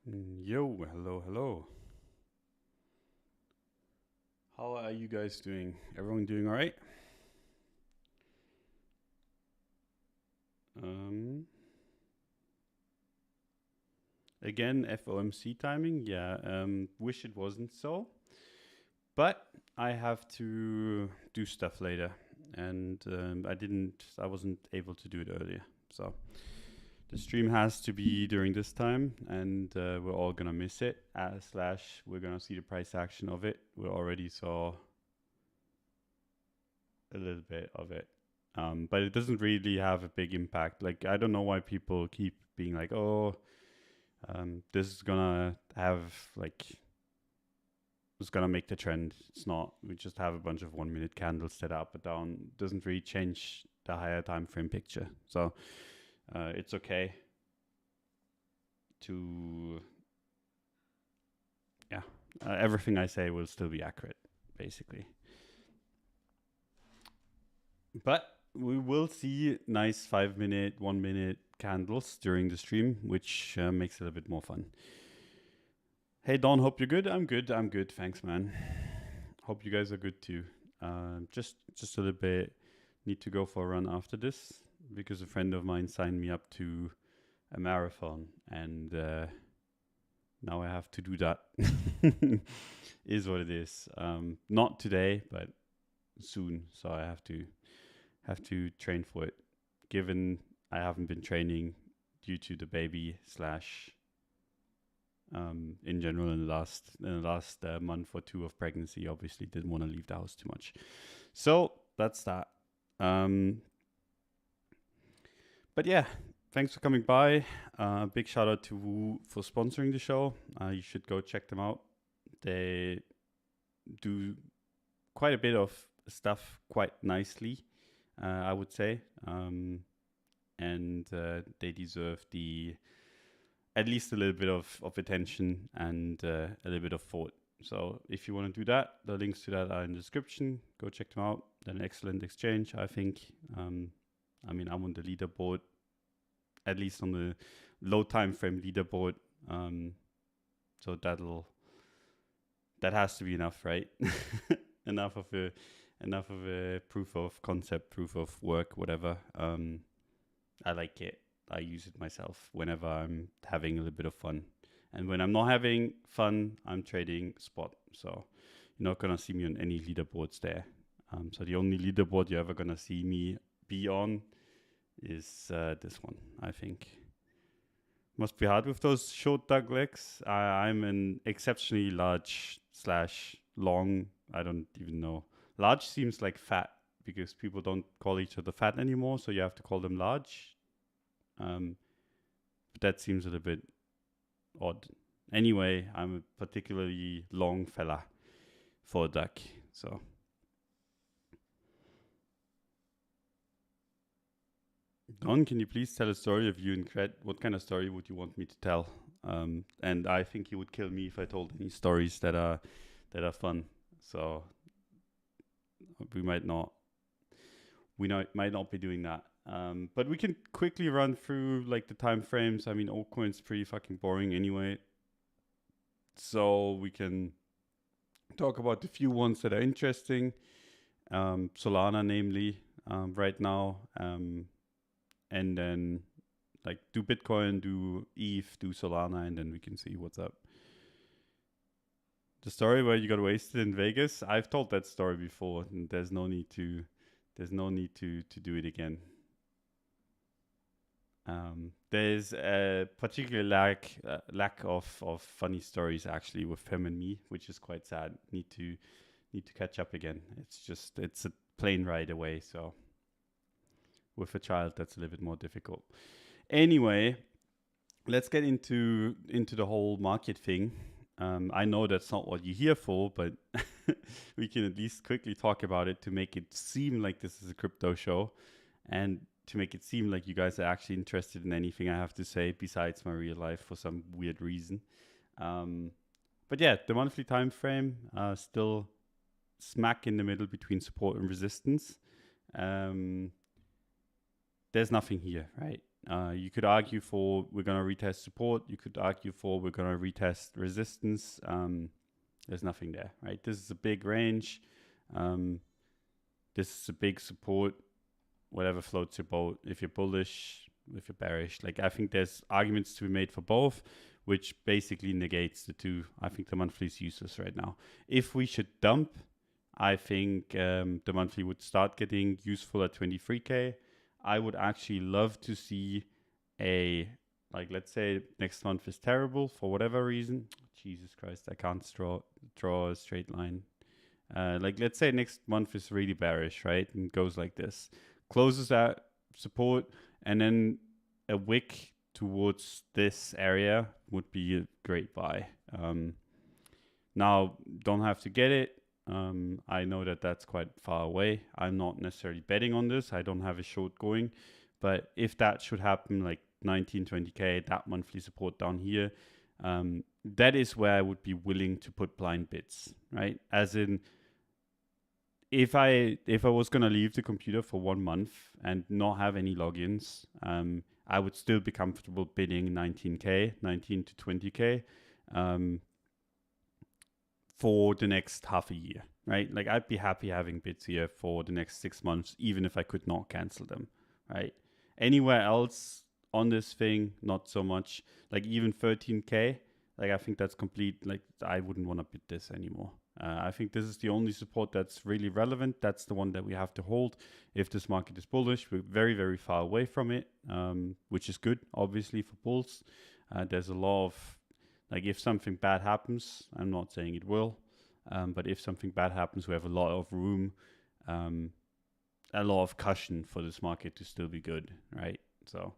Yo, hello. How are you guys doing? Everyone doing all right? Again, FOMC timing. Yeah, wish it wasn't so, but I have to do stuff later, and I wasn't able to do it earlier. So the stream has to be during this time, and we're all gonna miss it. Slash, we're gonna see the price action of it. We already saw a little bit of it. But it doesn't really have a big impact. Like, I don't know why people keep being like, oh, this is gonna have, like, it's gonna make the trend. It's not. We just have a bunch of 1 minute candles set up and down. It doesn't really change the higher time frame picture. So it's okay to, yeah, everything I say will still be accurate, basically. But we will see nice 5 minute, 1 minute candles during the stream, which makes it a bit more fun. Hey Don, hope you're good. I'm good. Thanks, man. Hope you guys are good too. Just a little bit. Need to go for a run after this because a friend of mine signed me up to a marathon, and now I have to do that. Is what it is. Not today, but soon. So I have to train for it, given I haven't been training due to the baby slash in general in the last month or two of pregnancy. Obviously didn't want to leave the house too much, so that's that. But yeah, thanks for coming by. Big shout out to Woo for sponsoring the show. You should go check them out. They do quite a bit of stuff quite nicely, I would say, and they deserve at least a little bit of attention and a little bit of thought. So if you want to do that, the links to that are in the description. Go check them out. They're an excellent exchange, I think. I mean, I'm on the leaderboard, at least on the low time frame leaderboard. So that has to be enough, right? enough of a proof of concept, proof of work, whatever. I like it. I use it myself whenever I'm having a little bit of fun. And when I'm not having fun, I'm trading spot. So you're not going to see me on any leaderboards there. So the only leaderboard you're ever going to see me be on is this one, I think. Must be hard with those short dog legs. I'm an exceptionally large / long. I don't even know. Large seems like fat because people don't call each other fat anymore. So you have to call them large. But that seems a little bit odd. Anyway, I'm a particularly long fella for a duck. So Don, can you please tell a story of you and Cred? What kind of story would you want me to tell? And I think you would kill me if I told any stories that are fun. So we might not be doing that. But we can quickly run through like the time frames. I mean, altcoin's pretty fucking boring anyway. So we can talk about the few ones that are interesting. Solana, namely, right now. And then like do Bitcoin, do ETH, do Solana, and then we can see what's up. The story where you got wasted in Vegas, I've told that story before, and there's no need to do it again. There's a particular lack of funny stories actually with him and me, which is quite sad. Need to catch up again. It's a plane ride away, so with a child that's a little bit more difficult. Anyway, let's get into the whole market thing. I know that's not what you're here for, but we can at least quickly talk about it to make it seem like this is a crypto show and to make it seem like you guys are actually interested in anything I have to say besides my real life for some weird reason. But yeah, the monthly time frame still smack in the middle between support and resistance. There's nothing here, right? You could argue for we're going to retest support. You could argue for we're going to retest resistance. There's nothing there, right? This is a big range. This is a big support. Whatever floats your boat. If you're bullish, if you're bearish, like I think there's arguments to be made for both, which basically negates the two. I think the monthly is useless right now. If we should dump, I think the monthly would start getting useful at 23K. I would actually love to see like, let's say next month is terrible for whatever reason. Jesus Christ, I can't draw a straight line. Like, let's say next month is really bearish, right? And goes like this. Closes at support, and then a wick towards this area would be a great buy. Now, don't have to get it. I know that that's quite far away. I'm not necessarily betting on this. I don't have a short going. But if that should happen, like 19, 20K, that monthly support down here, that is where I would be willing to put blind bids, right? As in, if I was going to leave the computer for 1 month and not have any logins, I would still be comfortable bidding 19 to 20K. For the next half a year, right? Like, I'd be happy having bids here for the next 6 months, even if I could not cancel them, right? Anywhere else on this thing, not so much. Like, even 13K, like, I think that's complete. Like, I wouldn't want to bid this anymore. I think this is the only support that's really relevant. That's the one that we have to hold. If this market is bullish, we're very, very far away from it, which is good, obviously, for bulls. There's a lot of, like, if something bad happens, I'm not saying it will, but if something bad happens, we have a lot of room, a lot of cushion for this market to still be good, right? So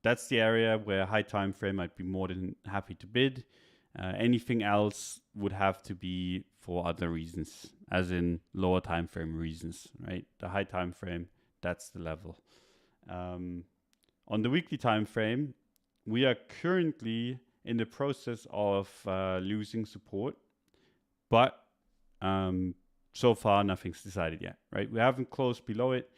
that's the area where high time frame I'd be more than happy to bid. Anything else would have to be for other reasons, as in lower time frame reasons, right? The high time frame, that's the level. On the weekly time frame, we are currently in the process of losing support, but so far nothing's decided yet, right? We haven't closed below it.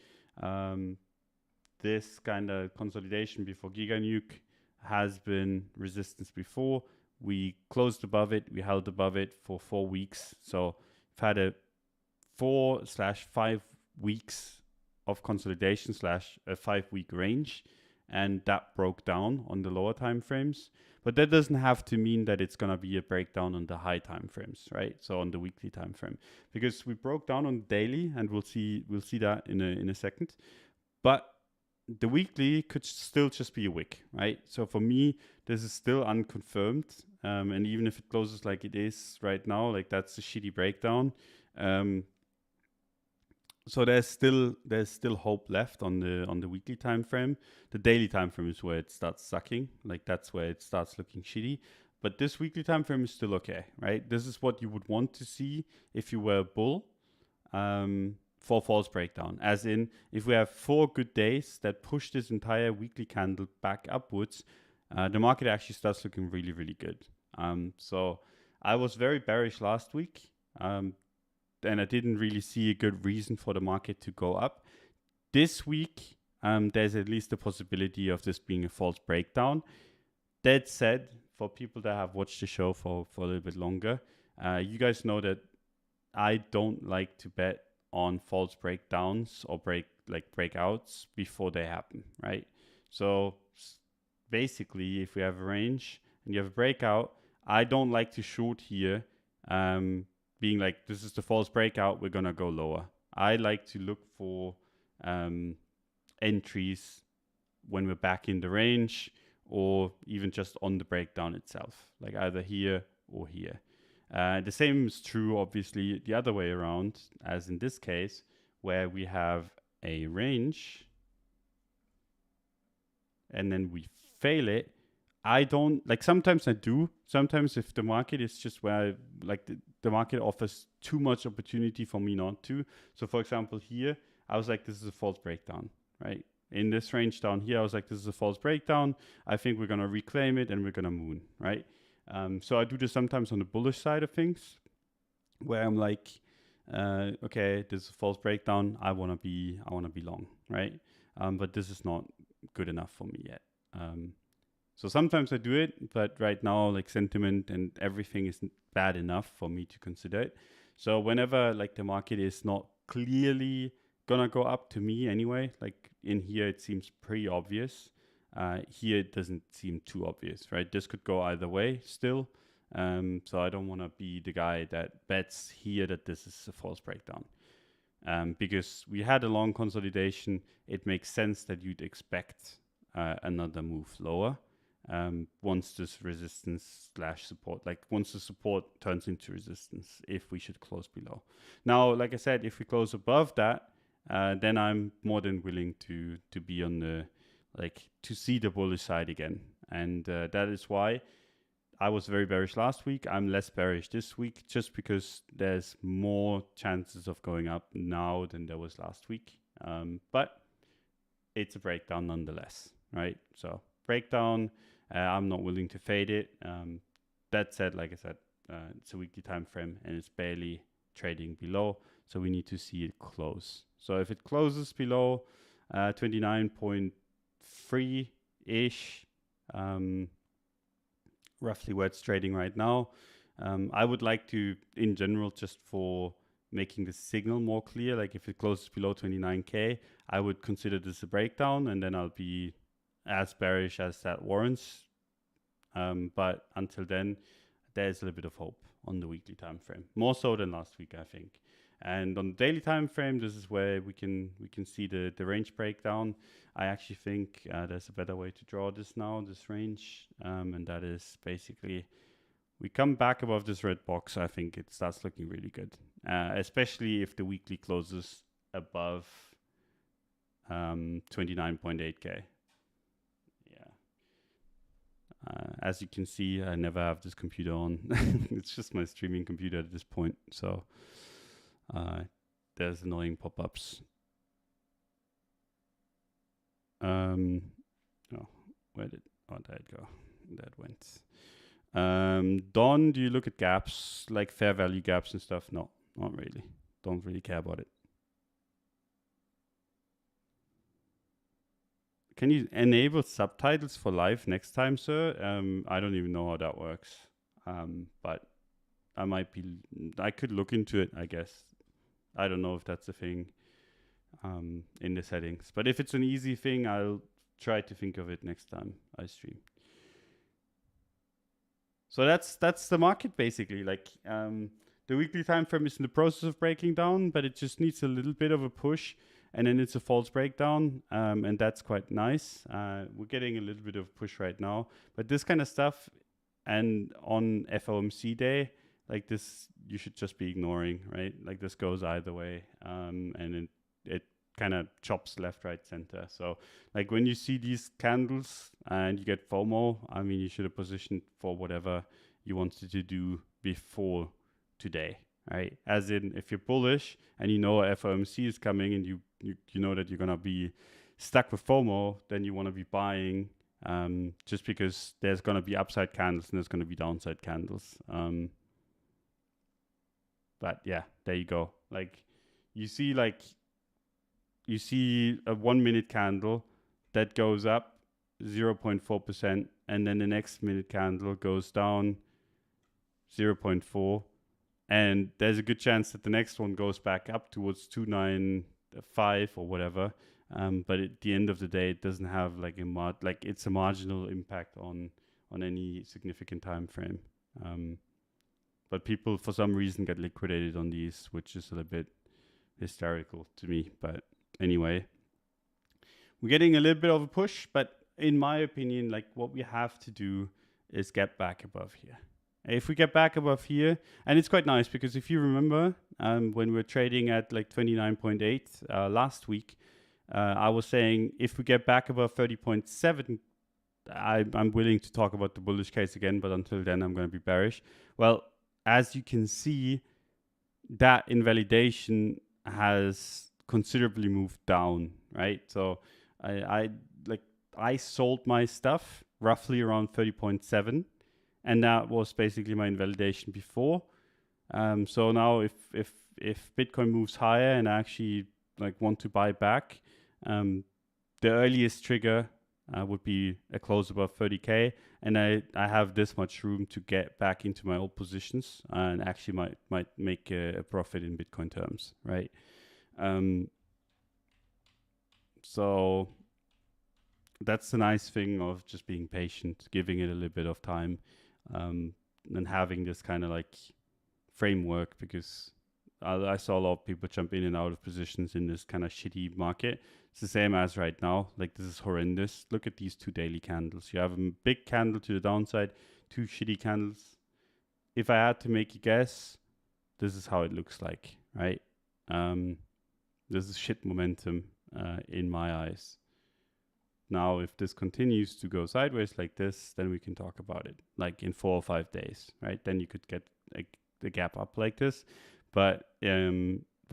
This kind of consolidation before Giga Nuke has been resistance before. We closed above it, we held above it for 4 weeks. So we've had a 4/5 weeks of consolidation / a 5-week range, and that broke down on the lower time frames. But that doesn't have to mean that it's going to be a breakdown on the high time frames, right? So on the weekly time frame, because we broke down on daily, and we'll see that in a second. But the weekly could still just be a wick, right? So for me, this is still unconfirmed, and even if it closes like it is right now, like, that's a shitty breakdown. So there's still hope left on the weekly time frame. The daily time frame is where it starts sucking. Like, that's where it starts looking shitty. But this weekly time frame is still okay, right? This is what you would want to see if you were a bull, for false breakdown. As in, if we have 4 good days that push this entire weekly candle back upwards, the market actually starts looking really, really good. So I was very bearish last week. And I didn't really see a good reason for the market to go up. This week, there's at least the possibility of this being a false breakdown. That said, for people that have watched the show for a little bit longer, you guys know that I don't like to bet on false breakdowns or breakouts before they happen, right? So basically, if we have a range and you have a breakout, I don't like to short here, being like, this is the false breakout, we're going to go lower. I like to look for entries when we're back in the range, or even just on the breakdown itself, like either here or here. The same is true, obviously, the other way around, as in this case, where we have a range and then we fail it. I don't, like, sometimes I do. Sometimes if the market is just where, like, the market offers too much opportunity for me not to. So for example, here, I was like, this is a false breakdown, right? In this range down here, I was like, this is a false breakdown. I think we're going to reclaim it and we're going to moon, right? So I do this sometimes on the bullish side of things, where I'm like, okay, this is a false breakdown. I want to be long, right? But this is not good enough for me yet. So sometimes I do it, but right now, like, sentiment and everything isn't bad enough for me to consider it. So whenever like the market is not clearly gonna go up, to me anyway, like in here it seems pretty obvious. Here it doesn't seem too obvious, right? This could go either way still. So I don't want to be the guy that bets here that this is a false breakdown. Because we had a long consolidation, it makes sense that you'd expect another move lower. Once this resistance / support, like once the support turns into resistance, if we should close below. Now, like I said, if we close above that, then I'm more than willing to be on the, like, to see the bullish side again. And that is why I was very bearish last week. I'm less bearish this week, just because there's more chances of going up now than there was last week. But it's a breakdown nonetheless, right? So breakdown, I'm not willing to fade it. That said, like I said, it's a weekly time frame and it's barely trading below, so we need to see it close. So if it closes below 29.3-ish, roughly where it's trading right now, I would like to, in general, just for making the signal more clear, like if it closes below 29k, I would consider this a breakdown, and then I'll be as bearish as that warrants. But until then, there's a little bit of hope on the weekly time frame, more so than last week, I think. And on the daily time frame, this is where we can see the range breakdown. I actually think there's a better way to draw this now, this range, and that is basically we come back above this red box. I think it starts looking really good, especially if the weekly closes above 29.8k. As you can see, I never have this computer on. It's just my streaming computer at this point. So there's annoying pop-ups. Oh, where did it go? That went. Don, do you look at gaps, like fair value gaps and stuff? No, not really. Don't really care about it. Can you enable subtitles for live next time, sir? I don't even know how that works. But I could look into it, I guess. I don't know if that's a thing in the settings. But if it's an easy thing, I'll try to think of it next time I stream. So that's the market, basically. Like, the weekly time frame is in the process of breaking down, but it just needs a little bit of a push. And then it's a false breakdown, and that's quite nice. We're getting a little bit of push right now. But this kind of stuff, and on FOMC day, like this, you should just be ignoring, right? Like this goes either way, and it kind of chops left, right, center. So like when you see these candles and you get FOMO, I mean, you should have positioned for whatever you wanted to do before today, right? As in, if you're bullish and you know FOMC is coming and you know that you're gonna be stuck with FOMO, then you want to be buying, just because there's gonna be upside candles and there's gonna be downside candles. But yeah, there you go. Like you see a 1 minute candle that goes up 0.4%, and then the next minute candle goes down 0.4%. And there's a good chance that the next one goes back up towards 295 or whatever. But at the end of the day, it doesn't have like it's a marginal impact on any significant time frame. But people, for some reason, get liquidated on these, which is a little bit hysterical to me. But anyway, we're getting a little bit of a push. But in my opinion, like what we have to do is get back above here. If we get back above here, and it's quite nice because if you remember, when we were trading at like 29.8 last week, I was saying if we get back above 30.7, I'm willing to talk about the bullish case again, but until then, I'm going to be bearish. Well, as you can see, that invalidation has considerably moved down, right? So I sold my stuff roughly around 30.7. And that was basically my invalidation before. So now if Bitcoin moves higher and I actually like want to buy back, the earliest trigger would be a close above 30K. And I have this much room to get back into my old positions and actually might make a profit in Bitcoin terms, right? So that's the nice thing of just being patient, giving it a little bit of time, and having this kind of like framework, because I saw a lot of people jump in and out of positions in this kind of shitty market. It's the same as right now. Like, this is horrendous. Look at these 2 daily candles. You have a big candle to the downside, 2 shitty candles. If I had to make a guess, this is how it looks like, right? This is shit momentum in my eyes. Now, if this continues to go sideways like this, then we can talk about it, like in 4 or 5 days, right? Then you could get the gap up like this. But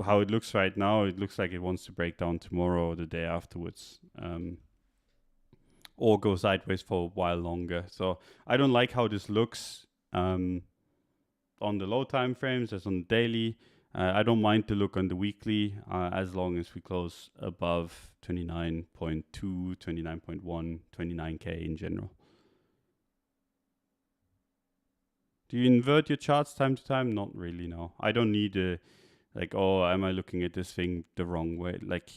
how it looks right now, it looks like it wants to break down tomorrow or the day afterwards, or go sideways for a while longer. So I don't like how this looks on the low time frames as on the daily. I don't mind the look on the weekly as long as we close above 29.2, 29.1, 29K in general. Do you invert your charts time to time? Not really, no. I don't need like, oh, am I looking at this thing the wrong way? Like,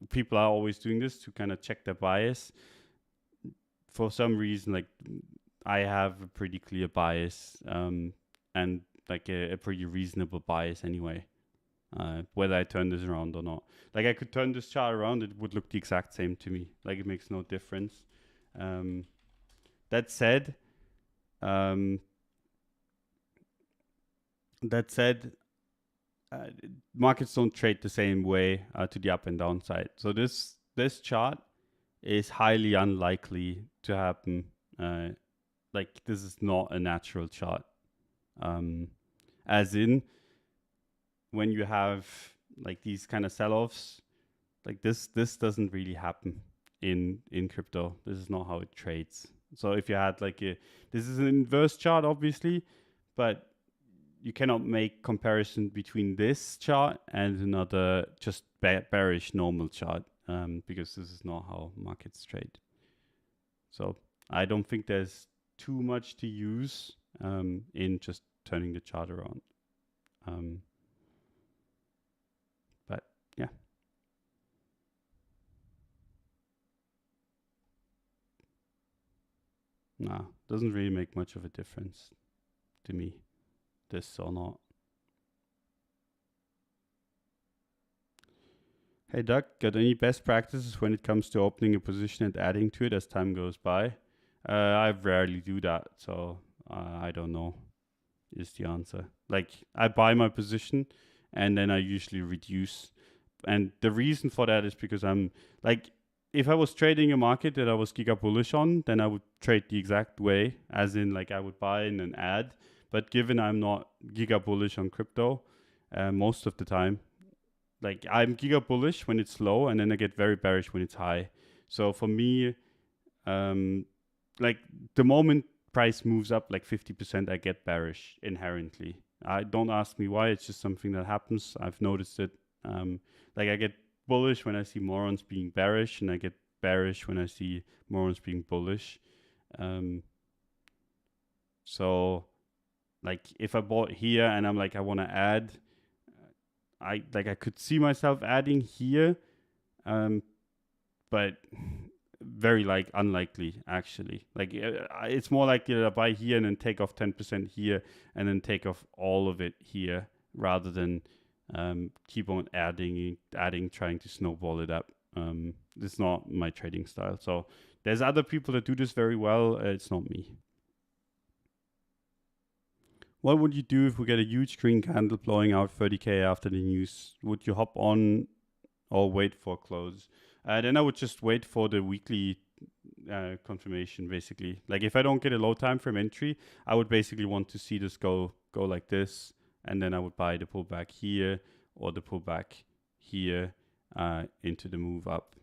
people are always doing this to kind of check their bias. For some reason, like, I have a pretty clear bias and like a pretty reasonable bias anyway, whether I turn this around or not. Like, I could turn this chart around, it would look the exact same to me. Like, it makes no difference. That said, markets don't trade the same way to the up and down side. So this chart is highly unlikely to happen. Like, this is not a natural chart. As in, when you have like these kind of sell-offs, like this doesn't really happen in crypto. This is not how it trades. So if you had like this is an inverse chart, obviously, but you cannot make comparison between this chart and another just bearish normal chart, because this is not how markets trade. So I don't think there's too much to use in just turning the chart around. But yeah. Nah, doesn't really make much of a difference to me, this or not. Hey Doug, got any best practices when it comes to opening a position and adding to it as time goes by? I rarely do that, so I don't know is the answer. Like, I buy my position and then I usually reduce. And the reason for that is because I'm like, if I was trading a market that I was giga bullish on, then I would trade the exact way, as in like I would buy and then add. But given I'm not giga bullish on crypto most of the time, like I'm giga bullish when it's low and then I get very bearish when it's high. So for me, like the moment price moves up like 50%, I get bearish inherently. I don't ask me why, it's just something that happens. I've noticed it. Like I get bullish when I see morons being bearish, and I get bearish when I see morons being bullish. So like if I bought here and I'm like, I want to add, I could see myself adding here, but very like unlikely actually. Like it's more likely that I buy here and then take off 10% here and then take off all of it here, rather than keep on adding, trying to snowball it up. It's not my trading style. So there's other people that do this very well. It's not me. What would you do if we get a huge green candle blowing out 30K after the news? Would you hop on or wait for close? Then I would just wait for the weekly confirmation, basically. Like if I don't get a low time frame entry, I would basically want to see this go like this, and then I would buy the pullback here or the pullback here into the move up.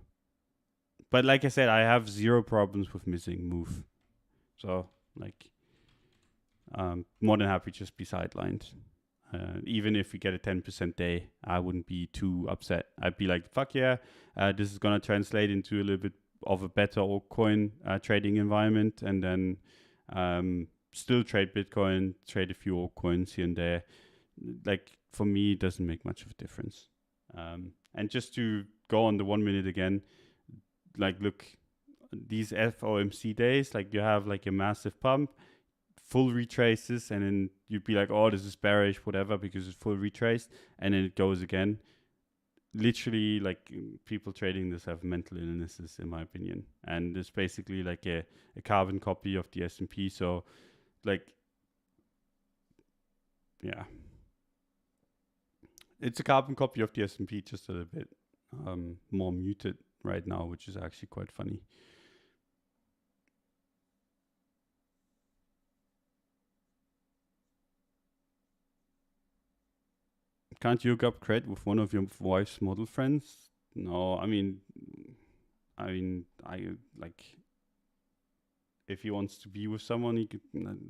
But like I said, I have zero problems with missing move. So like more than happy to just be sidelined. Even if we get a 10% day, I wouldn't be too upset. I'd be like, fuck yeah, this is going to translate into a little bit of a better altcoin trading environment, and then still trade Bitcoin, trade a few altcoins here and there. Like, for me, it doesn't make much of a difference. And just to go on the 1 minute again, like, look, these FOMC days, like, you have like a massive pump, full retraces, and then you'd be like, oh, this is bearish, whatever, because it's full retrace, and then it goes again. Literally, like, people trading this have mental illnesses, in my opinion, and it's basically like a carbon copy of the S&P. So, like, yeah, it's a carbon copy of the S&P, just a little bit more muted right now, which is actually quite funny. Can't you hook up cred with one of your wife's model friends? No, I mean, I like, if he wants to be with someone, he could.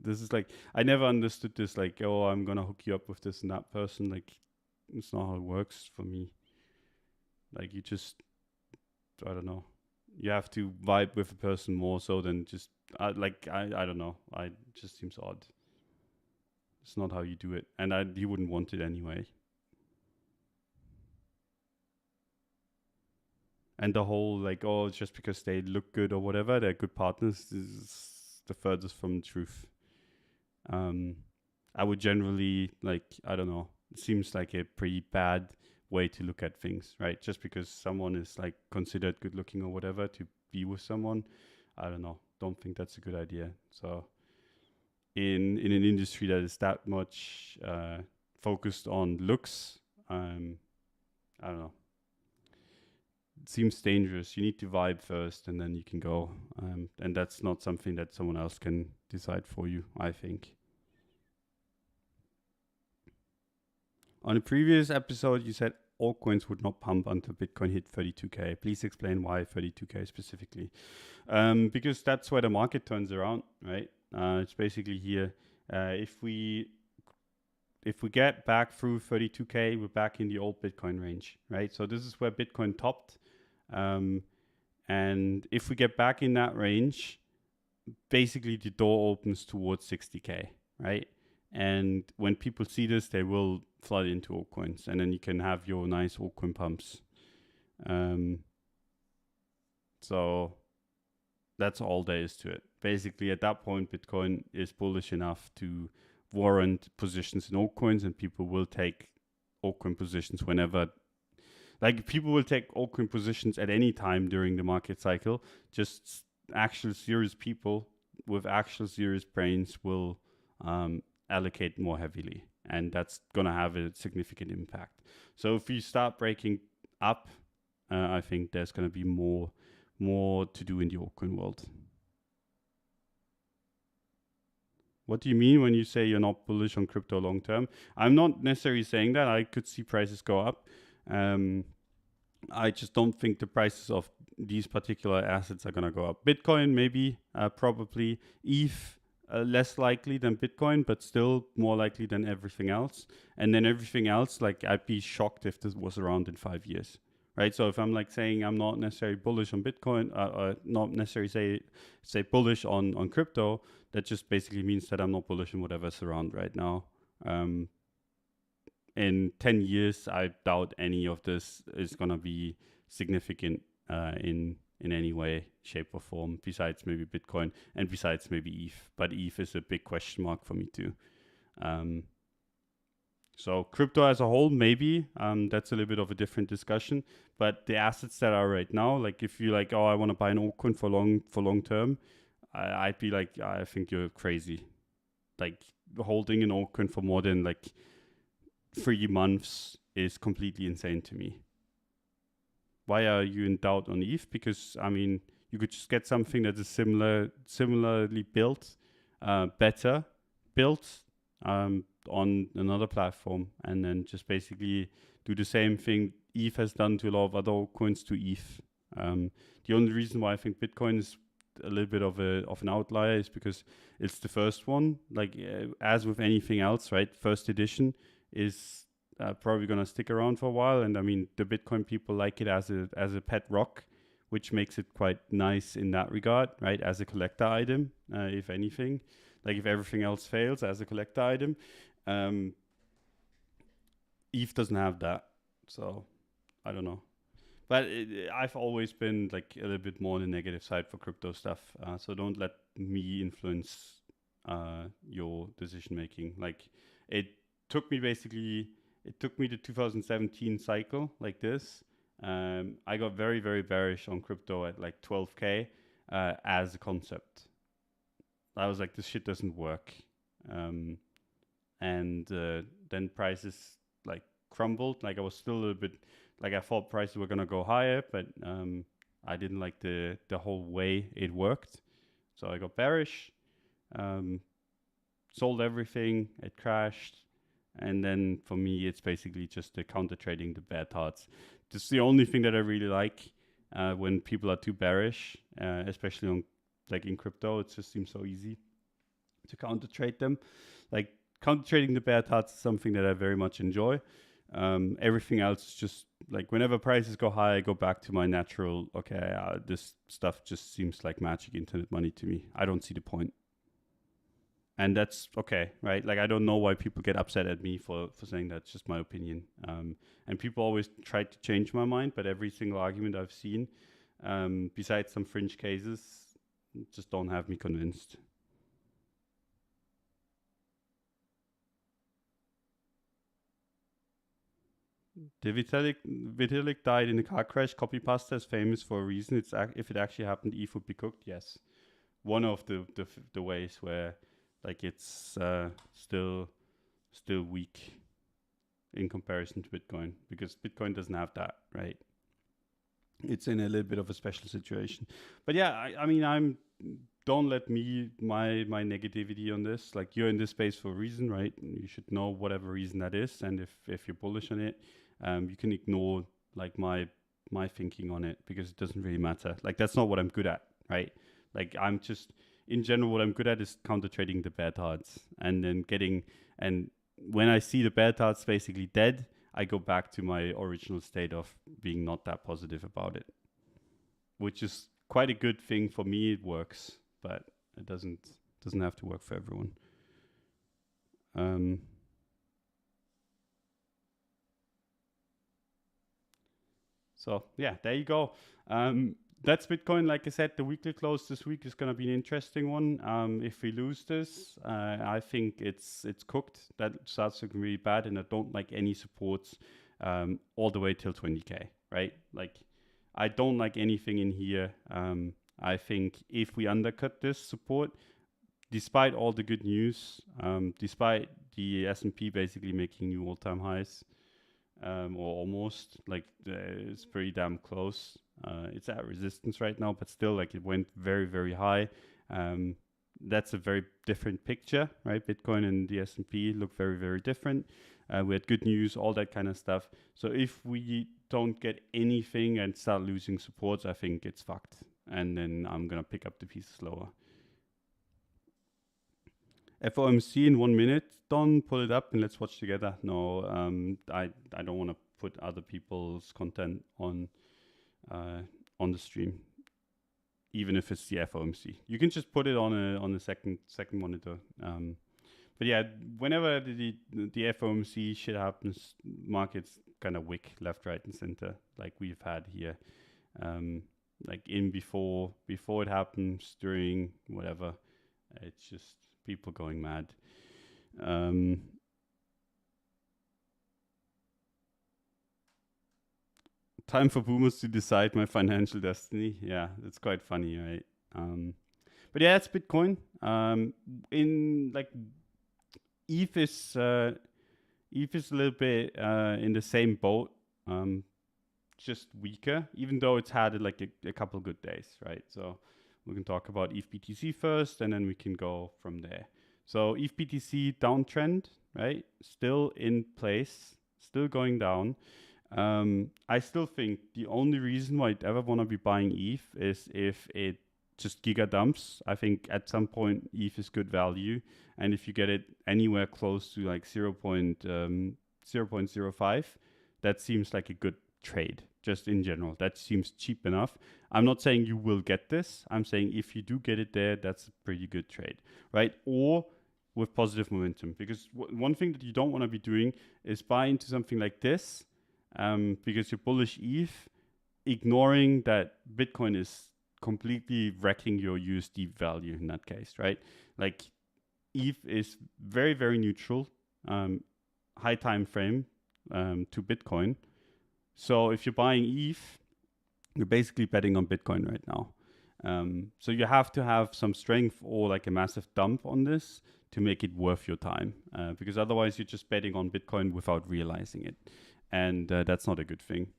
This is like, I never understood this. Like, oh, I'm gonna hook you up with this and that person. Like, it's not how it works for me. Like, you just, I don't know. You have to vibe with a person more so than just I don't know. It just seems odd. It's not how you do it, and he wouldn't want it anyway. And the whole, like, oh, just because they look good or whatever, they're good partners, is the furthest from the truth. I would generally, like, I don't know, it seems like a pretty bad way to look at things, right? Just because someone is like considered good looking or whatever to be with someone, I don't know, don't think that's a good idea. So in an industry that is that much focused on looks, I don't know, it seems dangerous. You need to vibe first, and then you can go. And that's not something that someone else can decide for you, I think. On a previous episode, you said altcoins would not pump until Bitcoin hit 32K. Please explain why 32K specifically. Because that's where the market turns around, right? It's basically here. If we get back through 32K, we're back in the old Bitcoin range, right? So this is where Bitcoin topped. And if we get back in that range, basically the door opens towards 60K, right? And when people see this, they will flood into altcoins, and then you can have your nice altcoin pumps. So that's all there is to it. Basically, at that point, Bitcoin is bullish enough to warrant positions in altcoins, and people will take altcoin positions whenever. Like, people will take altcoin positions at any time during the market cycle. Just actual serious people with actual serious brains will allocate more heavily, and that's gonna have a significant impact. So if you start breaking up, I think there's gonna be more to do in the altcoin world. What do you mean when you say you're not bullish on crypto long term? I'm not necessarily saying that. I could see prices go up. I just don't think the prices of these particular assets are gonna go up. Bitcoin maybe, probably. ETH, less likely than Bitcoin, but still more likely than everything else. And then everything else, like, I'd be shocked if this was around in 5 years, right? So if I'm like saying I'm not necessarily bullish on Bitcoin, not necessarily say bullish on crypto, that just basically means that I'm not bullish on whatever's around right now. In 10 years, I doubt any of this is gonna be significant in any way, shape, or form, besides maybe Bitcoin and besides maybe ETH. But ETH is a big question mark for me too. So crypto as a whole, maybe, that's a little bit of a different discussion. But the assets that are right now, like, if you like, oh, I want to buy an altcoin for long term, I'd be like, I think you're crazy. Like, holding an altcoin for more than like 3 months is completely insane to me. Why are you in doubt on ETH? Because, I mean, you could just get something that is similarly built, better built on another platform, and then just basically do the same thing ETH has done to a lot of other altcoins to ETH. The only reason why I think Bitcoin is a little bit of an outlier is because it's the first one. Like, as with anything else, right? First edition is probably gonna stick around for a while, and I mean, the Bitcoin people like it as a pet rock, which makes it quite nice in that regard, right? As a collector item, if anything, like if everything else fails as a collector item, ETH doesn't have that. So I don't know. But I've always been like a little bit more on the negative side for crypto stuff. So don't let me influence your decision making. Like it took me the 2017 cycle like this. I got very, very bearish on crypto at like 12K as a concept. I was like, this shit doesn't work. And then prices like crumbled. Like I was still a little bit, like I thought prices were gonna go higher, but I didn't like the whole way it worked. So I got bearish, sold everything, it crashed. And then for me, it's basically just the counter trading the bad thoughts. This is the only thing that I really like when people are too bearish, especially on like in crypto. It just seems so easy to counter trade them. Like counter trading the bad thoughts is something that I very much enjoy. Everything else is just like whenever prices go high, I go back to my natural. Okay, this stuff just seems like magic internet money to me. I don't see the point. And that's okay, right? Like I don't know why people get upset at me for saying that's just my opinion. And people always try to change my mind, but every single argument I've seen, besides some fringe cases, just don't have me convinced. The Vitalik died in a car crash. Copy pasta is famous for a reason. If it actually happened, ETH would be cooked. Yes, one of the ways where like it's still weak in comparison to Bitcoin, because Bitcoin doesn't have that, right? It's in a little bit of a special situation. But yeah, I mean, don't let my negativity on this. Like you're in this space for a reason, right? You should know whatever reason that is, and if you're bullish on it, you can ignore like my thinking on it, because it doesn't really matter. Like that's not what I'm good at, right? Like I'm just in general, what I'm good at is counter trading the bad odds, and then and when I see the bad odds basically dead, I go back to my original state of being not that positive about it, which is quite a good thing for me. It works, but it doesn't have to work for everyone. So yeah, there you go. That's Bitcoin. Like I said, the weekly close this week is going to be an interesting one. If we lose this, I think it's cooked. That starts looking really bad, and I don't like any supports all the way till 20K, right? Like I don't like anything in here. I think if we undercut this support, despite all the good news, despite the S&P basically making new all-time highs, or almost, like it's pretty damn close. It's at resistance right now, but still, like it went very, very high. That's a very different picture, right? Bitcoin and the S&P look very, very different. We had good news, all that kind of stuff. So if we don't get anything and start losing supports, I think it's fucked. And then I'm gonna pick up the pieces lower. FOMC in 1 minute. Don, pull it up and let's watch together. No, I don't want to put other people's content on the stream, even if it's the FOMC. You can just put it on a second monitor. But yeah, whenever the FOMC shit happens, markets kind of wick left, right, and center, like we've had here. Like before it happens, during, whatever. It's just people going mad. Time for boomers to decide my financial destiny. Yeah, that's quite funny, right? But yeah, it's Bitcoin. In like ETH is a little bit in the same boat, just weaker, even though it's had like a couple good days, right? So we can talk about ETH BTC first, and then we can go from there. So ETH BTC downtrend, right? Still in place, still going down. I still think the only reason why I'd ever want to be buying ETH is if it just giga dumps. I think at some point ETH is good value, and if you get it anywhere close to like 0.05, that seems like a good trade, just in general. That seems cheap enough. I'm not saying you will get this. I'm saying if you do get it there, that's a pretty good trade, right? Or with positive momentum, because one thing that you don't want to be doing is buy into something like this, because you're bullish ETH, ignoring that Bitcoin is completely wrecking your USD value in that case, right? Like ETH is very, very neutral, high time frame to Bitcoin. So if you're buying ETH, you're basically betting on Bitcoin right now. So you have to have some strength or like a massive dump on this to make it worth your time, because otherwise you're just betting on Bitcoin without realizing it, and that's not a good thing.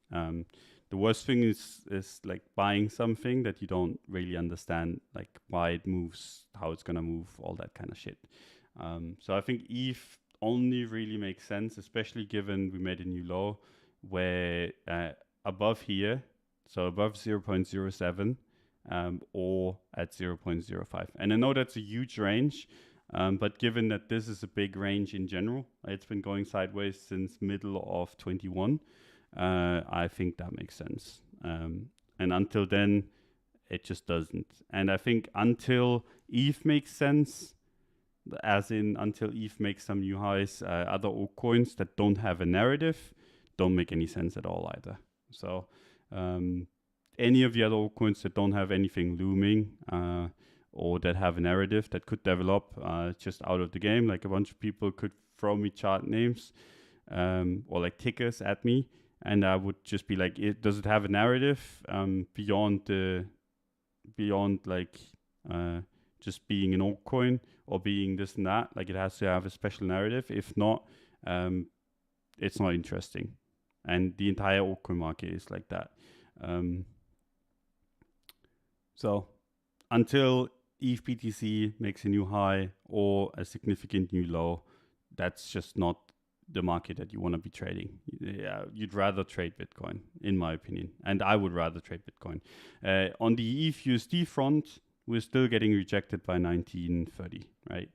The worst thing is like buying something that you don't really understand, like why it moves, how it's gonna move, all that kind of shit. So I think ETH only really makes sense, especially given we made a new low where above here, so above 0.07 or at 0.05. And I know that's a huge range, but given that this is a big range in general, it's been going sideways since middle of 21. I think that makes sense. And until then, it just doesn't. And I think until ETH makes sense, as in until ETH makes some new highs, other altcoins that don't have a narrative don't make any sense at all either. So any of the other altcoins that don't have anything looming or that have a narrative that could develop just out of the game, like a bunch of people could throw me chart names or like tickers at me, and I would just be like, does it have a narrative beyond like just being an altcoin or being this and that? Like it has to have a special narrative. If not, it's not interesting. And the entire altcoin market is like that. So until ETH BTC makes a new high or a significant new low, that's just not the market that you want to be trading. Yeah, you'd rather trade Bitcoin, in my opinion. And I would rather trade Bitcoin. On the ETH USD front, we're still getting rejected by 1930, right?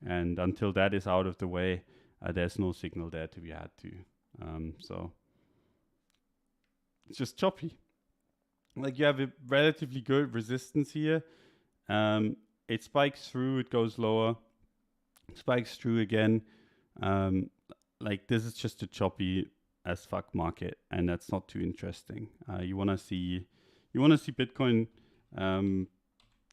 And until that is out of the way, there's no signal there to be had to. So it's just choppy. Like you have a relatively good resistance here. It spikes through, it goes lower, spikes through again. Like this is just a choppy as fuck market, and that's not too interesting. You want to see Bitcoin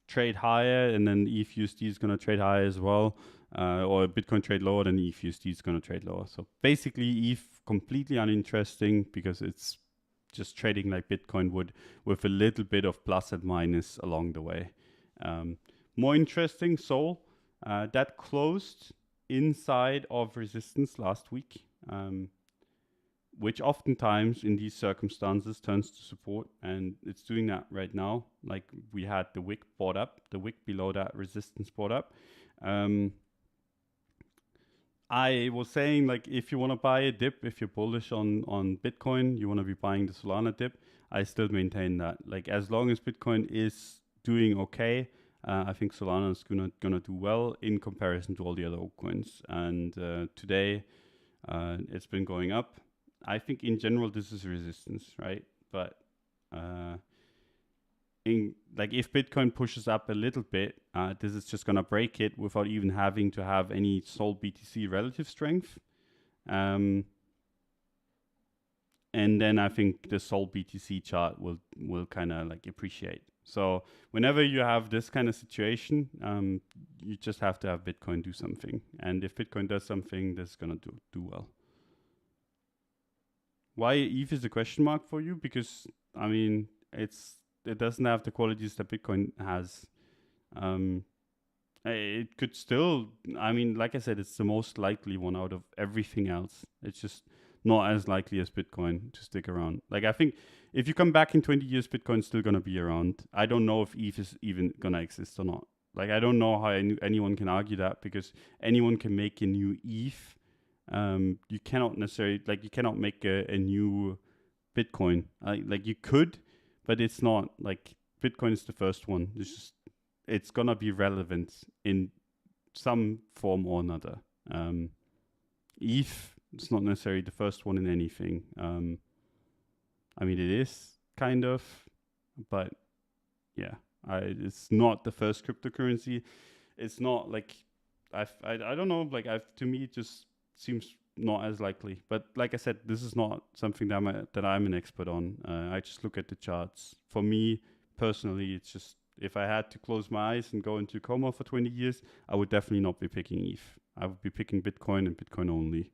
trade higher, and then ETH USD is going to trade higher as well, or Bitcoin trade lower, then ETH USD is going to trade lower. So basically ETH completely uninteresting because it's just trading like Bitcoin would, with a little bit of plus and minus along the way. More interesting, Sol, that closed inside of resistance last week, which oftentimes in these circumstances turns to support, and it's doing that right now. Like we had the wick bought up, the wick below that resistance bought up. I was saying, like, if you want to buy a dip, if you're bullish on Bitcoin, you want to be buying the Solana dip. I still maintain that. Like, as long as Bitcoin is doing okay, I think Solana is gonna do well in comparison to all the other altcoins. And today, it's been going up. I think in general this is resistance, right? But if Bitcoin pushes up a little bit, this is just gonna break it without even having to have any Sol BTC relative strength. And then I think the Sol BTC chart will kind of like appreciate. So whenever you have this kind of situation, you just have to have Bitcoin do something. And if Bitcoin does something, this is gonna do well. Why ETH is a question mark for you? Because I mean, it doesn't have the qualities that Bitcoin has. It could still, I mean, like I said, it's the most likely one out of everything else. It's just not as likely as Bitcoin to stick around. Like, I think if you come back in 20 years, Bitcoin's still going to be around. I don't know if ETH is even going to exist or not. Like, I don't know how anyone can argue that, because anyone can make a new ETH. You cannot necessarily, like, you cannot make a new Bitcoin. Like, you could, but it's not. Like, Bitcoin is the first one. It's gonna be relevant in some form or another. ETH is not necessarily the first one in anything. I mean, it is kind of, but yeah, it's not the first cryptocurrency. It's not like I don't know. Like to me, it just seems not as likely. But like I said, this is not something that I'm an expert on. I just look at the charts. For me personally, it's just if I had to close my eyes and go into coma for 20 years, I would definitely not be picking ETH. I would be picking Bitcoin and Bitcoin only.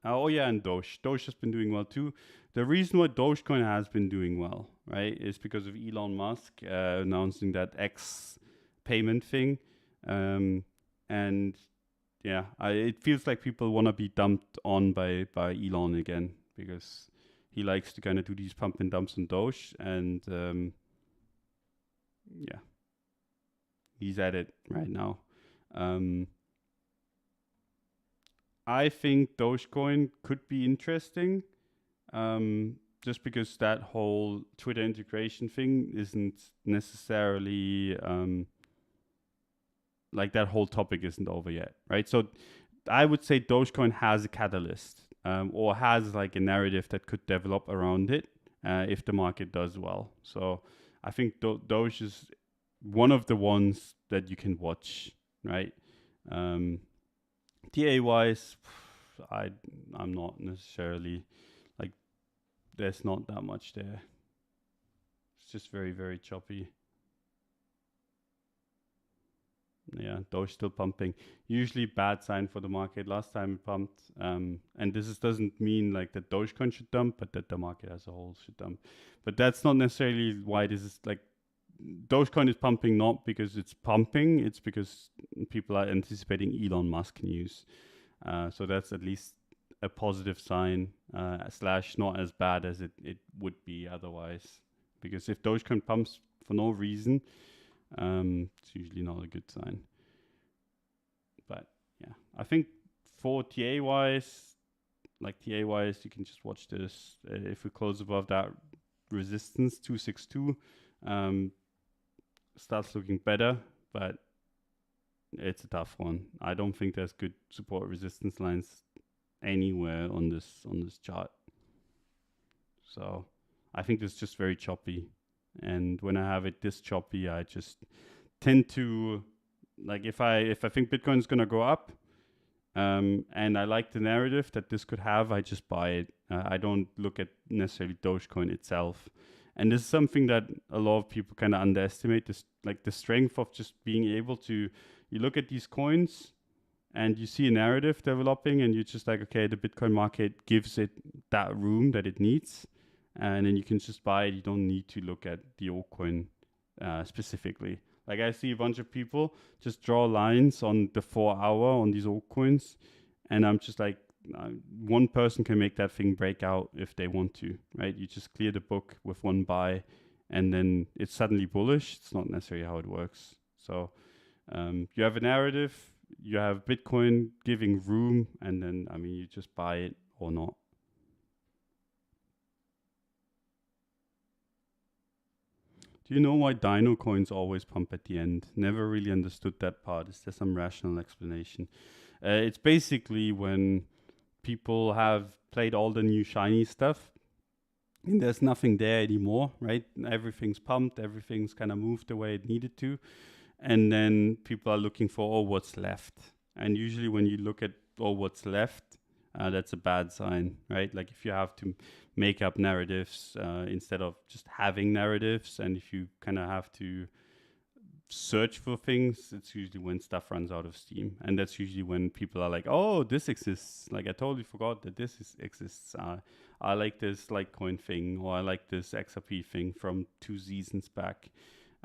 Oh yeah, and Doge. Doge has been doing well too. The reason why Dogecoin has been doing well, right, is because of Elon Musk announcing that X payment thing, and yeah, it feels like people want to be dumped on by Elon again because he likes to kind of do these pump and dumps on Doge, and yeah, he's at it right now. Um, I think Dogecoin could be interesting, just because that whole Twitter integration thing isn't necessarily like that whole topic isn't over yet, right? So I would say Dogecoin has a catalyst, or has like a narrative that could develop around it if the market does well. So I think Doge is one of the ones that you can watch, right? TA wise, I'm not necessarily like there's not that much there. It's just very, very choppy. Yeah, Doge still pumping. Usually bad sign for the market. Last time it pumped, and doesn't mean like that Dogecoin should dump, but that the market as a whole should dump. But that's not necessarily why this is like Dogecoin is pumping not because it's pumping, it's because people are anticipating Elon Musk news. So that's at least a positive sign, slash not as bad as it would be otherwise. Because if Dogecoin pumps for no reason, it's usually not a good sign. But yeah, I think for TA wise, you can just watch this. If we close above that resistance 262, starts looking better, but it's a tough one. I don't think there's good support resistance lines anywhere on this chart. So I think it's just very choppy. And when I have it this choppy, I just tend to like if I think Bitcoin is gonna go up, and I like the narrative that this could have, I just buy it. I don't look at necessarily Dogecoin itself. And this is something that a lot of people kind of underestimate. This like the strength of just being able to you look at these coins and you see a narrative developing and you're just like, okay, the Bitcoin market gives it that room that it needs, and then you can just buy it. You don't need to look at the altcoin specifically. Like I see a bunch of people just draw lines on the 4 hour on these altcoins, and I'm just like, one person can make that thing break out if they want to, right? You just clear the book with one buy, and then it's suddenly bullish. It's not necessarily how it works. So you have a narrative, you have Bitcoin giving room, and then you just buy it or not. Do you know why Dino coins always pump at the end? Never really understood that part. Is there some rational explanation? It's basically when people have played all the new shiny stuff and there's nothing there anymore, right? Everything's pumped, everything's kind of moved the way it needed to. And then people are looking for, oh, what's left? And usually when you look at, oh, what's left, that's a bad sign, right? Like if you have to make up narratives instead of just having narratives, and if you kind of have to search for things, it's usually when stuff runs out of steam. And that's usually when people are like, oh, this exists. Like I totally forgot that exists. I like this Litecoin thing, or I like this XRP thing from 2 seasons back.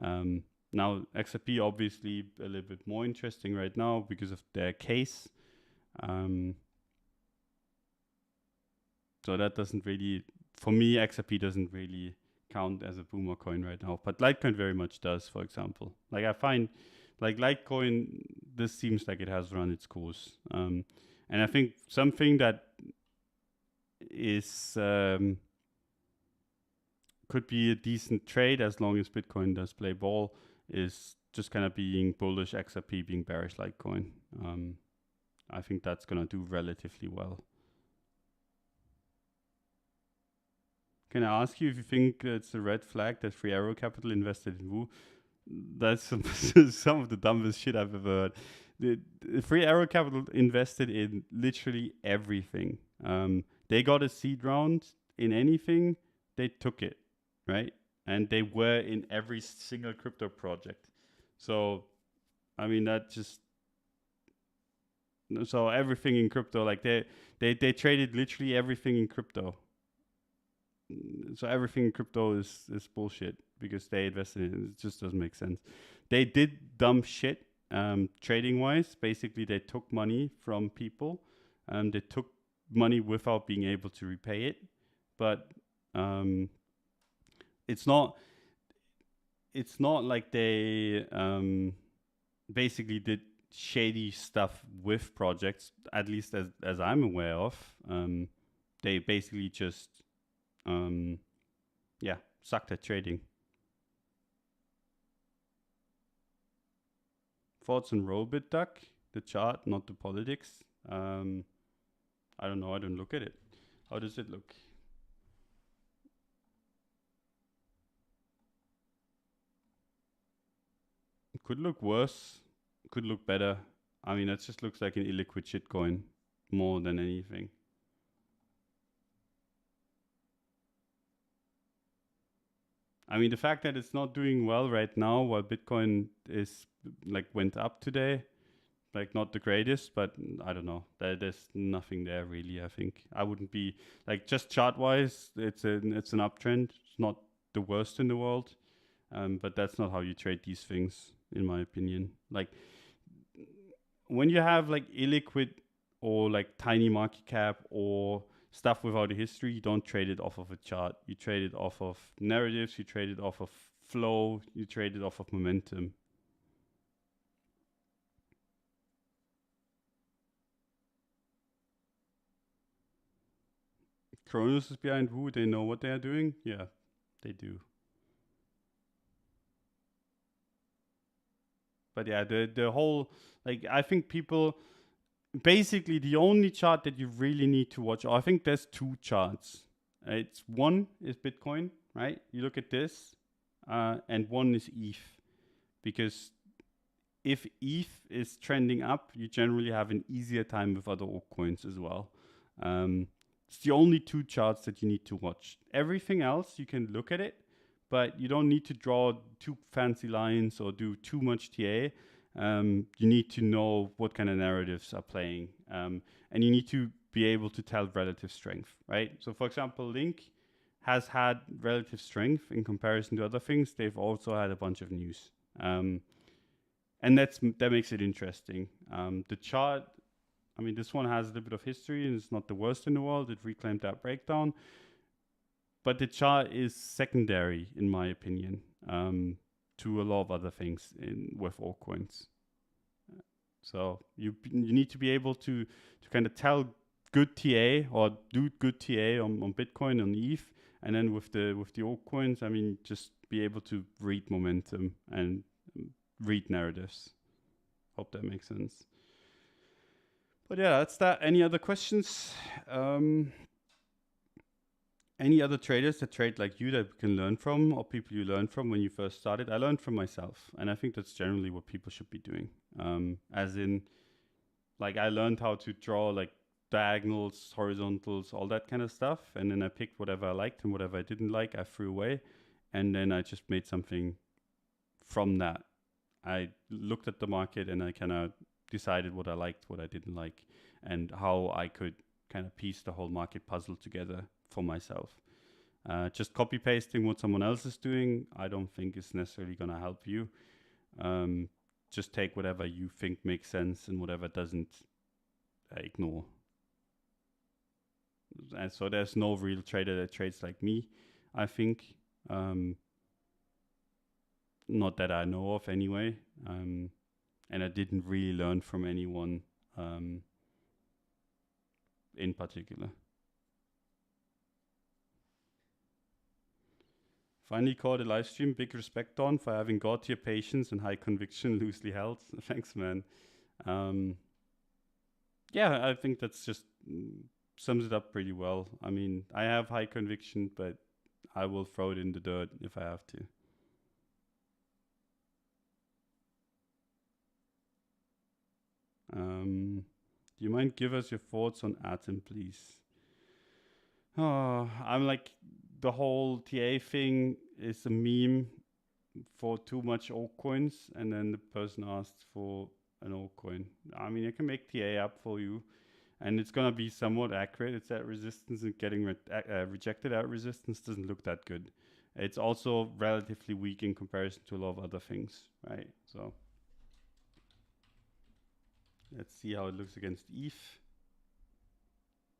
Now, XRP obviously a little bit more interesting right now because of their case. So that doesn't really, for me, XRP doesn't really count as a boomer coin right now. But Litecoin very much does, for example. Like I find, like Litecoin, this seems like it has run its course. And I think something that is could be a decent trade as long as Bitcoin does play ball is just kind of being bullish XRP, being bearish Litecoin. I think that's gonna do relatively well. Can I ask you if you think it's a red flag that Free Arrow Capital invested in Wu? That's some of the dumbest shit I've ever heard. The Free Arrow Capital invested in literally everything. They got a seed round in anything, they took it, right? And they were in every single crypto project. So, I mean, that just... So everything in crypto, like they traded literally everything in crypto. So everything in crypto is bullshit because they invested in it. It just doesn't make sense. They did dumb shit trading wise. Basically, they took money from people. They took money without being able to repay it. But it's not like they basically did shady stuff with projects, at least as I'm aware of. They basically just sucked at trading. Thoughts on Robit Duck? The chart, not the politics. I don't know. I don't look at it. How does it look? It could look worse. Could look better. I mean, it just looks like an illiquid shitcoin more than anything. I mean, the fact that it's not doing well right now while Bitcoin is like went up today, like not the greatest, but I don't know. There's nothing there really. I think I wouldn't be like, just chart wise, it's an uptrend. It's not the worst in the world, but that's not how you trade these things, in my opinion. Like when you have like illiquid or like tiny market cap or stuff without a history, you don't trade it off of a chart. You trade it off of narratives, you trade it off of flow, you trade it off of momentum. Kronos is behind Wu. They know what they are doing. Yeah, they do. But yeah, the whole, like, I think people, basically the only chart that you really need to watch, I think there's two charts. It's one is Bitcoin, right? You look at this, and one is ETH, because if ETH is trending up, you generally have an easier time with other altcoins as well. It's the only two charts that you need to watch. Everything else, you can look at it, but you don't need to draw too fancy lines or do too much TA. You need to know what kind of narratives are playing. And you need to be able to tell relative strength, right? So for example, Link has had relative strength in comparison to other things. They've also had a bunch of news. And that makes it interesting. The chart, I mean, this one has a little bit of history and it's not the worst in the world. It reclaimed that breakdown. But the chart is secondary, in my opinion, to a lot of other things with altcoins. So you need to be able to kind of tell good TA or do good TA on Bitcoin, on ETH, and then with the altcoins, I mean, just be able to read momentum and read narratives. Hope that makes sense. But yeah, that's that. Any other questions? Any other traders that trade like you that we can learn from, or people you learned from when you first started? I learned from myself, and I think that's generally what people should be doing. As in, like, I learned how to draw like diagonals, horizontals, all that kind of stuff, and then I picked whatever I liked and whatever I didn't like, I threw away, and then I just made something from that. I looked at the market and I kind of decided what I liked, what I didn't like, and how I could kind of piece the whole market puzzle together for myself. Just copy pasting what someone else is doing, I don't think is necessarily going to help you. Just take whatever you think makes sense and whatever doesn't, ignore. And so there's no real trader that trades like me, I think. Not that I know of anyway. And I didn't really learn from anyone in particular. Finally caught a live stream. Big respect, Don, for having got your patience and high conviction loosely held. Thanks, man. yeah, I think that's just sums it up pretty well. I mean, I have high conviction, but I will throw it in the dirt if I have to. Do you mind give us your thoughts on Atom, please? Oh, I'm like, the whole TA thing is a meme for too much altcoins, and then the person asked for an altcoin. I mean, I can make TA up for you, and it's gonna be somewhat accurate. It's at resistance, and getting rejected at resistance doesn't look that good. It's also relatively weak in comparison to a lot of other things, right? So let's see how it looks against ETH.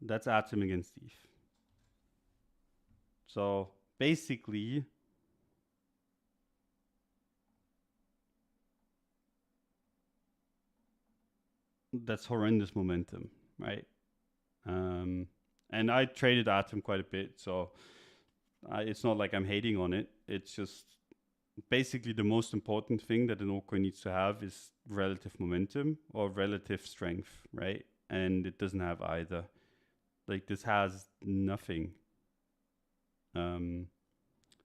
That's Atom against ETH. So basically, that's horrendous momentum, right? And I traded Atom quite a bit, so it's not like I'm hating on it. It's just basically the most important thing that an altcoin needs to have is relative momentum or relative strength, right? And it doesn't have either. Like, this has nothing.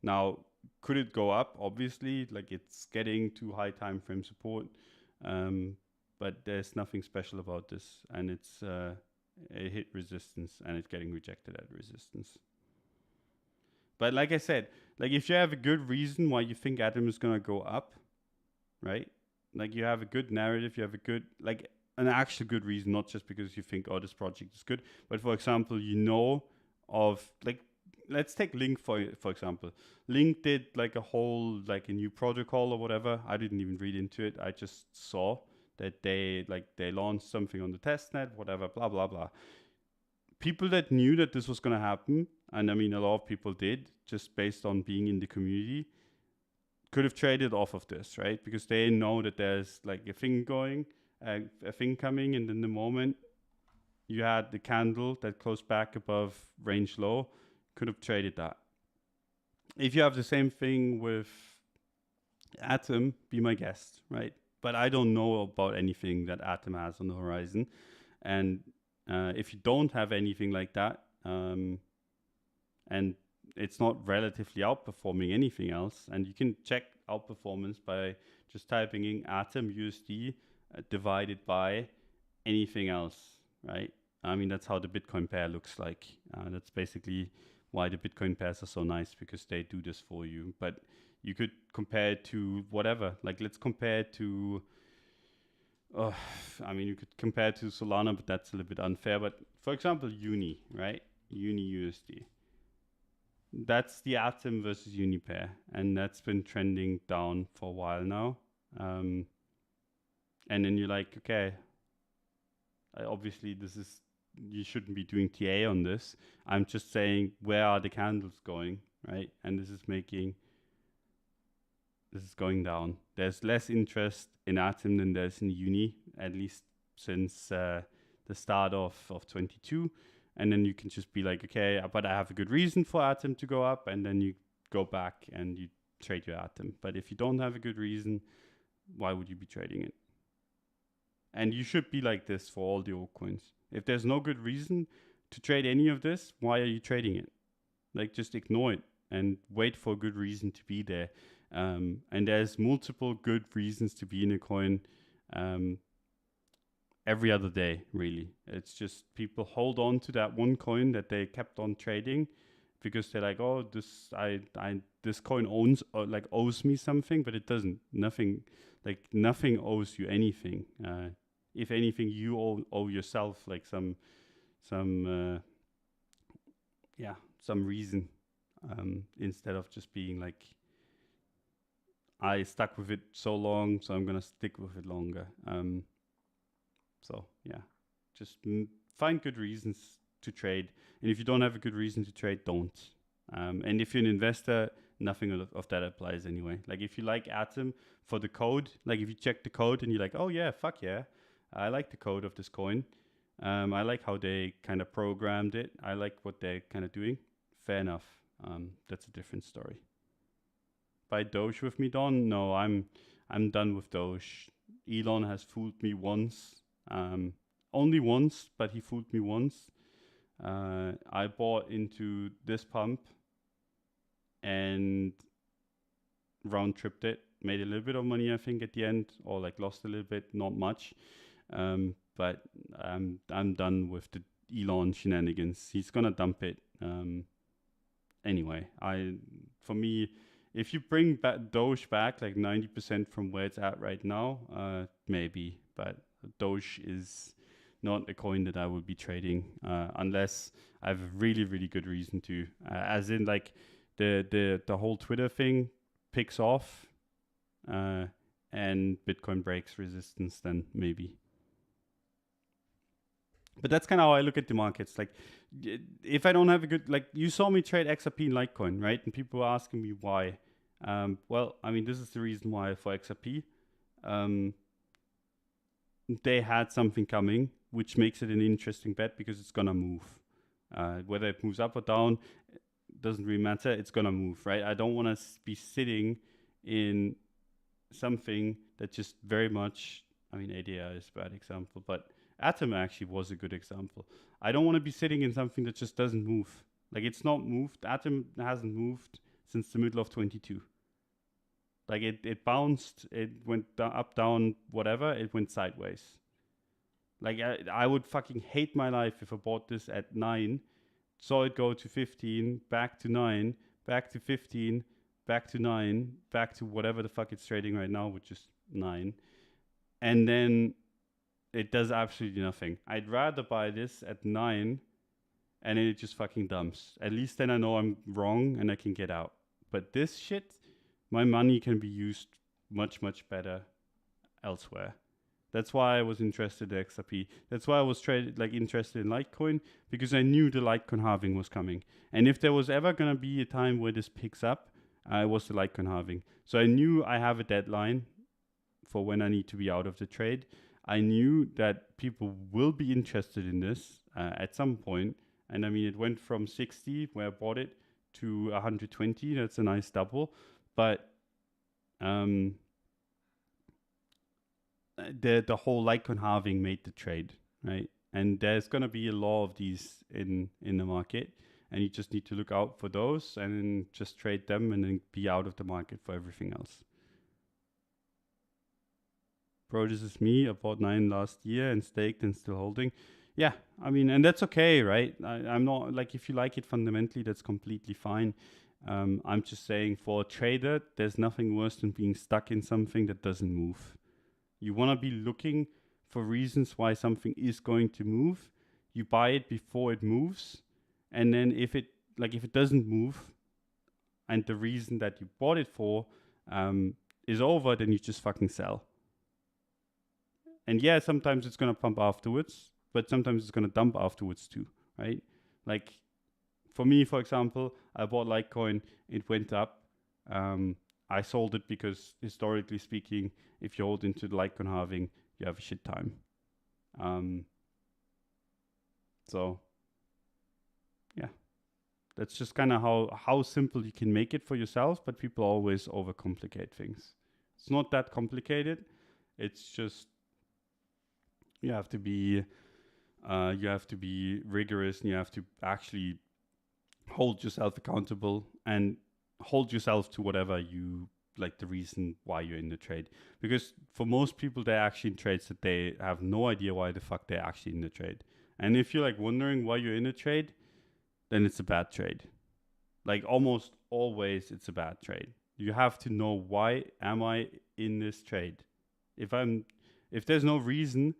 Now, could it go up? Obviously, like, it's getting to high time frame support, but there's nothing special about this, and it's it hit resistance, and it's getting rejected at resistance. But like I said, like, if you have a good reason why you think Atom is gonna go up, right? Like, you have a good narrative, you have a good, like, an actual good reason, not just because you think, oh, this project is good, but for example, you know of, like, let's take Link for example. Link did like a whole, like, a new protocol or whatever. I didn't even read into it. I just saw that they launched something on the testnet, whatever, blah blah blah. People that knew that this was gonna happen, and I mean a lot of people did, just based on being in the community, could have traded off of this, right? Because they know that there's like a thing going, a thing coming, and in the moment you had the candle that closed back above range low, could have traded that. If you have the same thing with Atom, be my guest, right? But I don't know about anything that Atom has on the horizon. And if you don't have anything like that, and it's not relatively outperforming anything else, and you can check outperformance by just typing in Atom USD divided by anything else, right? I mean, that's how the Bitcoin pair looks like. That's basically why the Bitcoin pairs are so nice, because they do this for you. But you could compare it to whatever. Like, let's compare it to, I mean, you could compare it to Solana, but that's a little bit unfair. But for example, Uni, right? Uni USD. That's the Atom versus Uni pair, and that's been trending down for a while now. And then you're like, okay, obviously this is, you shouldn't be doing TA on this. I'm just saying, where are the candles going, right? And this is going down. There's less interest in Atom than there's in Uni, at least since the start of 22. And then you can just be like, okay, but I have a good reason for Atom to go up, and then you go back and you trade your Atom. But if you don't have a good reason, why would you be trading it? And you should be like this for all the altcoins. If there's no good reason to trade any of this, why are you trading it? Like, just ignore it and wait for a good reason to be there. And there's multiple good reasons to be in a coin every other day, really. It's just people hold on to that one coin that they kept on trading because they're like, oh, this coin owes me something, but it doesn't. Nothing owes you anything. If anything, you owe yourself like some reason, instead of just being like, I stuck with it so long, so I'm gonna stick with it longer. So yeah, just find good reasons to trade, and if you don't have a good reason to trade, don't. And if you're an investor, nothing of that applies anyway. Like, if you like Atom for the code, like if you check the code and you're like, oh yeah, fuck yeah, I like the code of this coin. I like how they kind of programmed it. I like what they're kind of doing. Fair enough. That's a different story. Buy Doge with me, Don? No, I'm done with Doge. Elon has fooled me once. only once, but he fooled me once. I bought into this pump and round tripped it, made a little bit of money, I think, at the end, or like lost a little bit, not much. But I'm done with the Elon shenanigans. He's gonna dump it. Anyway, for me, if you bring Doge back like 90% from where it's at right now, maybe. But Doge is not a coin that I will be trading unless I have a really, really good reason to. As in, like the whole Twitter thing picks off, and Bitcoin breaks resistance, then maybe. But that's kind of how I look at the markets. Like, if I don't have a good, like, you saw me trade XRP and Litecoin, right? And people were asking me why. Well, I mean, this is the reason why for XRP. They had something coming, which makes it an interesting bet because it's gonna move. Whether it moves up or down, doesn't really matter. It's gonna move, right? I don't want to be sitting in something that just very much. I mean, ADR is a bad example, but Atom actually was a good example. I don't want to be sitting in something that just doesn't move. Like, it's not moved. Atom hasn't moved since the middle of 22. Like, it bounced, it went up, down, whatever, it went sideways. Like, I would fucking hate my life if I bought this at 9, saw it go to 15, back to 9, back to 15, back to 9, back to whatever the fuck it's trading right now, which is 9. And then it does absolutely nothing. I'd rather buy this at 9 and then it just fucking dumps. At least then I know I'm wrong and I can get out. But this shit, my money can be used much, much better elsewhere. That's why I was interested in XRP. That's why I was interested in Litecoin, because I knew the Litecoin halving was coming. And if there was ever going to be a time where this picks up, it was the Litecoin halving. So I knew I have a deadline for when I need to be out of the trade. I knew that people will be interested in this at some point. And I mean, it went from 60, where I bought it, to 120. That's a nice double. But the whole Litecoin halving made the trade, right? And there's going to be a lot of these in the market. And you just need to look out for those and then just trade them and then be out of the market for everything else. Bro, this is me. I bought 9 last year and staked and still holding. Yeah, I mean, and that's okay, right? I'm not, like, if you like it fundamentally, that's completely fine. I'm just saying, for a trader, there's nothing worse than being stuck in something that doesn't move. You want to be looking for reasons why something is going to move. You buy it before it moves. And then if it doesn't move and the reason that you bought it for is over, then you just fucking sell. And yeah, sometimes it's going to pump afterwards, but sometimes it's going to dump afterwards too, right? Like, for me, for example, I bought Litecoin, it went up. I sold it because, historically speaking, if you hold into the Litecoin halving, you have a shit time. So, yeah, that's just kind of how simple you can make it for yourself, but people always overcomplicate things. It's not that complicated. It's just, you have to be rigorous, and you have to actually hold yourself accountable and hold yourself to whatever you like, the reason why you're in the trade. Because for most people, they're actually in trades that they have no idea why the fuck they're actually in the trade. And if you're like wondering why you're in a trade, then it's a bad trade. Like, almost always it's a bad trade. You have to know, why am I in this trade? If there's no reason,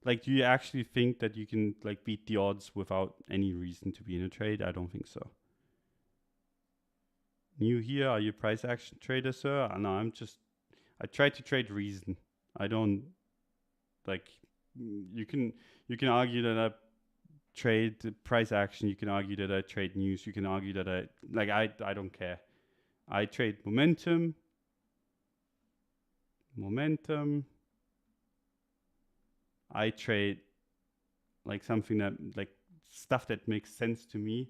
like, do you actually think that you can like beat the odds without any reason to be in a trade? I don't think so. New here, are you a price action trader, sir? No, I try to trade reason. I don't, like, you can argue that I trade price action. You can argue that I trade news. You can argue that I don't care. I trade momentum. I trade like something that, like, stuff that makes sense to me.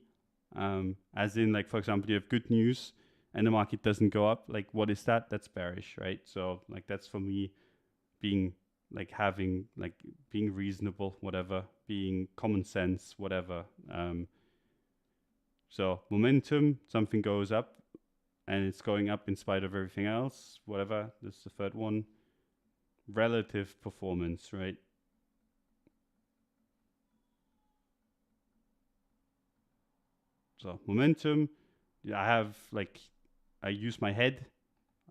As in, like, for example, you have good news and the market doesn't go up. Like, what is that? That's bearish, right? So, like, that's for me being like having, like being reasonable, whatever, being common sense, whatever. So momentum, something goes up and it's going up in spite of everything else, whatever. This is the third one. Relative performance, right? So momentum, yeah, I use my head.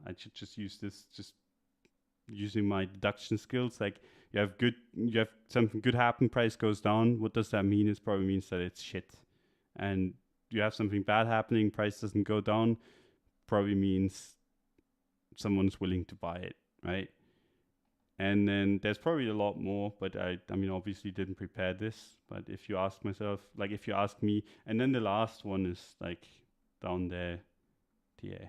I should just use this, just using my deduction skills. Like you have something good happen, price goes down. What does that mean? It probably means that it's shit. And you have something bad happening, price doesn't go down, probably means someone's willing to buy it, right? And then there's probably a lot more, but I mean, obviously didn't prepare this. But if you ask me, and then the last one is like down there, TA.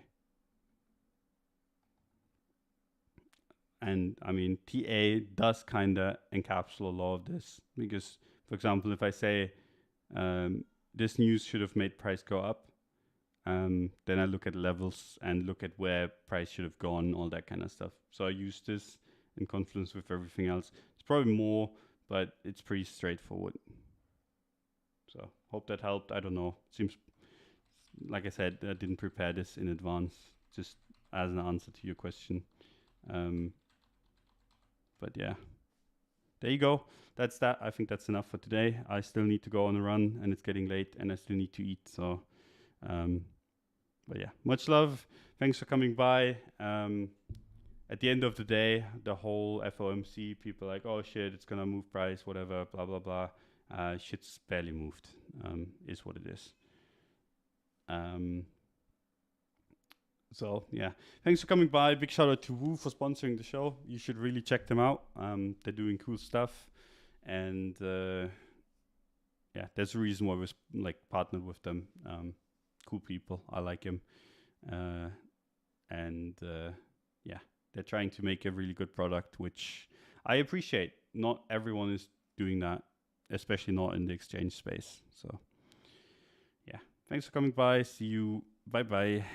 And I mean, TA does kind of encapsulate a lot of this because, for example, if I say this news should have made price go up, then I look at levels and look at where price should have gone, all that kind of stuff. So I use this in confluence with everything else. It's probably more, but it's pretty straightforward. So hope that helped. I don't know. Seems, like I said, I didn't prepare this in advance, just as an answer to your question. But yeah, there you go. That's that. I think that's enough for today. I still need to go on a run and it's getting late and I still need to eat. So, but yeah, much love. Thanks for coming by. At the end of the day, the whole FOMC, people are like, oh shit, it's gonna move price, whatever, blah, blah, blah. Shit's barely moved, is what it is. So yeah, thanks for coming by. Big shout out to Woo for sponsoring the show. You should really check them out. They're doing cool stuff, and yeah, there's a reason why we're like partnered with them. Cool people. I like him, and yeah, they're trying to make a really good product, which I appreciate. Not everyone is doing that, especially not in the exchange space. So yeah, thanks for coming by. See you. Bye bye.